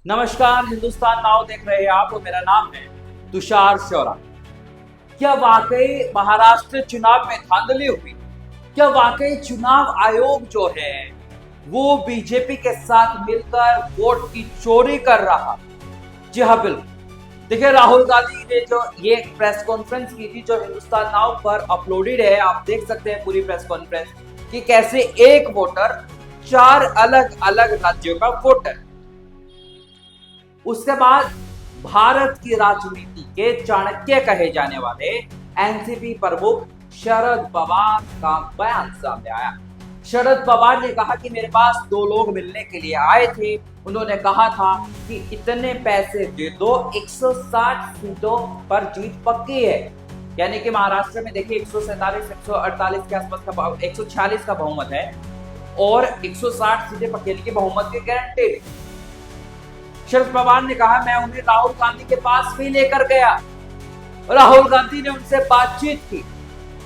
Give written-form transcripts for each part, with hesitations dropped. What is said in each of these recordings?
नमस्कार, हिंदुस्तान नाउ देख रहे हैं आप और मेरा नाम है तुषार शौरा। क्या वाकई महाराष्ट्र चुनाव में धांधली हुई? क्या वाकई चुनाव आयोग जो है वो बीजेपी के साथ मिलकर वोट की चोरी कर रहा? जी हाँ, बिल्कुल। देखिए, राहुल गांधी ने जो ये प्रेस कॉन्फ्रेंस की थी जो हिंदुस्तान नाउ पर अपलोडेड है, आप देख सकते हैं पूरी प्रेस कॉन्फ्रेंस कि कैसे एक वोटर 4 अलग अलग राज्यों का वोटर। उसके बाद भारत की राजनीति के चाणक्य कहे जाने वाले एनसीपी प्रमुख शरद पवार का बयान सामने आया। शरद पवार ने कहा कि मेरे पास 2 लोग मिलने के लिए आए थे। उन्होंने कहा था कि इतने पैसे दे दो, 160 सीटों पर जीत पक्की है। यानी कि महाराष्ट्र में देखिए 147 148 के आसपास का 146 का बहुमत है और 160 सीटें पक्की की बहुमत की गारंटी है। शरद पवार ने कहा मैं उन्हें राहुल गांधी के पास भी लेकर गया। राहुल गांधी ने उनसे बातचीत की,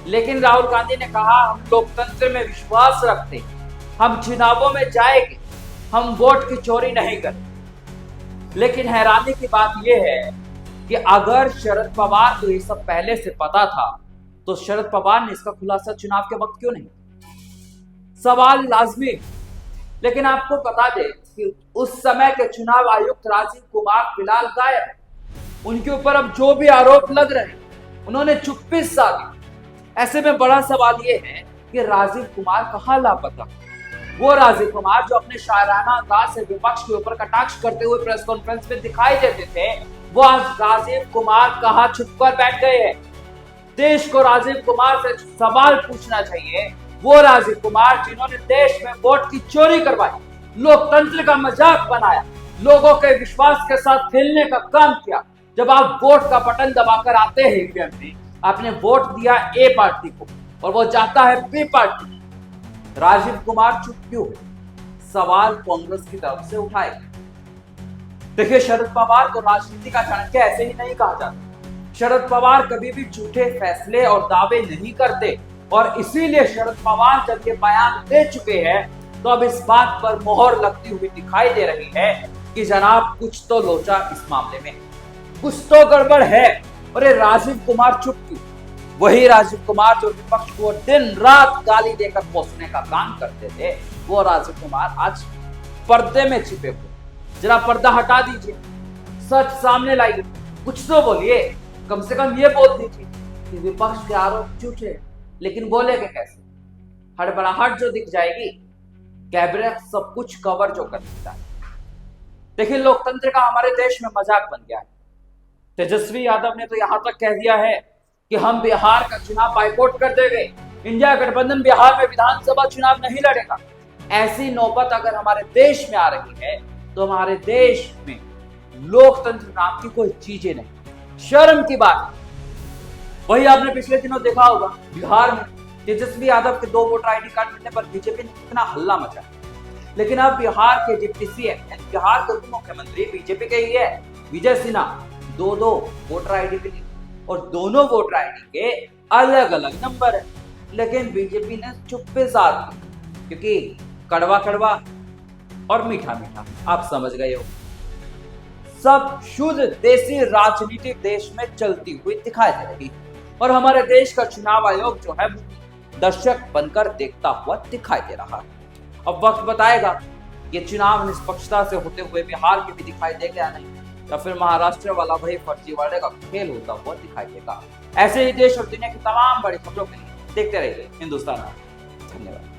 लेकिन राहुल गांधी ने कहा हम लोकतंत्र में विश्वास रखते, हम चुनावों में जाएंगे, हम वोट की चोरी नहीं करेंगे। लेकिन हैरानी की बात यह है कि अगर शरद पवार को ये सब पहले से पता था तो शरद पवार ने इसका खुलासा चुनाव के वक्त क्यों नहीं? सवाल लाजमी। लेकिन आपको बता दें कि उस समय के चुनाव आयुक्त राजीव कुमार फिलहाल गायब है। उनके ऊपर अब जो भी आरोप लग रहे हैं उन्होंने चुप्पी साधी। ऐसे में बड़ा सवाल यह है कि राजीव कुमार कहां लापता? वो राजीव कुमार जो अपने शायराना अंदाज से विपक्ष के ऊपर कटाक्ष करते हुए प्रेस कॉन्फ्रेंस में दिखाई देते थे, वो आज राजीव कुमार कहां छुपकर बैठ गए हैं? देश को राजीव कुमार से सवाल पूछना चाहिए। वो राजीव कुमार जिन्होंने देश में वोट की चोरी करवाई, लोकतंत्र का मजाक बनाया, लोगों के विश्वास के साथ खेलने का काम किया। जब आप वोट का बटन दबाकर आते हैं ईवीएम में, आपने वोट दिया ए पार्टी को और वो जाता है बी पार्टी। राजीव कुमार चुप क्यों है? सवाल कांग्रेस की तरफ से उठाए। देखिए, शरद पवार को राजनीति का चाणक्य ऐसे ही नहीं कहा जाता। शरद पवार कभी भी झूठे फैसले और दावे नहीं करते और इसीलिए शरद पवार जब ये बयान दे चुके हैं तो अब इस बात पर मोहर लगती हुई दिखाई दे रही है कि जनाब कुछ तो लोचा इस मामले में, कुछ तो गड़बड़ है। और ये राजीव कुमार चुप क्यों? वही राजीव कुमार जो विपक्ष को दिन रात गाली देकर पोसने का काम करते थे, वो राजीव कुमार आज पर्दे में छिपे हुए। जरा पर्दा हटा दीजिए, सच सामने लाइए, कुछ तो बोलिए। कम से कम ये बोल दीजिए कि विपक्ष के आरोप झूठे, लेकिन बोलेगे कैसे? हड़बड़ाहट जो दिख जाएगी, कैबिनेट सब कुछ कवर जो कर देता है। देखिए, लोकतंत्र का हमारे देश में मजाक बन गया है। तेजस्वी यादव ने तो यहां तक कह दिया है कि हम बिहार का चुनाव बाइकआउट कर देंगे, इंडिया गठबंधन बिहार में विधानसभा चुनाव नहीं लड़ेगा। ऐसी नौबत अगर हमारे देश में आ रही है तो हमारे देश में लोकतंत्र नाम की कोई चीजें नहीं। शर्म की बात। वही आपने पिछले दिनों देखा होगा, बिहार में तेजस्वी यादव के 2 वोटर आईडी कार्ड मिलने पर बीजेपी ने कितना हल्ला मचा। लेकिन अब बिहार के डिप्टी सीएम, बिहार के उप मुख्यमंत्री बीजेपी के ही है, विजय सिन्हा, 2 वोटर आईडी मिली और दोनों वोटर आईडी के अलग अलग नंबर है। लेकिन बीजेपी ने चुप्पे साध दी, क्योंकि कड़वा कड़वा और मीठा मीठा, आप समझ गए हो। सब शुद्ध देसी राजनीति देश में चलती हुई दिखाई दे रही है और हमारे देश का चुनाव आयोग जो है दर्शक बनकर देखता हुआ दिखाई दे रहा है। अब वक्त बताएगा कि चुनाव निष्पक्षता से होते हुए बिहार के भी दिखाई देगा या नहीं, या फिर महाराष्ट्र वाला वही फर्जीवाड़े का खेल होता हुआ दिखाई देगा। ऐसे ही देश और दुनिया की तमाम बड़ी खबरों के लिए देखते रहिए हिंदुस्तान। धन्यवाद।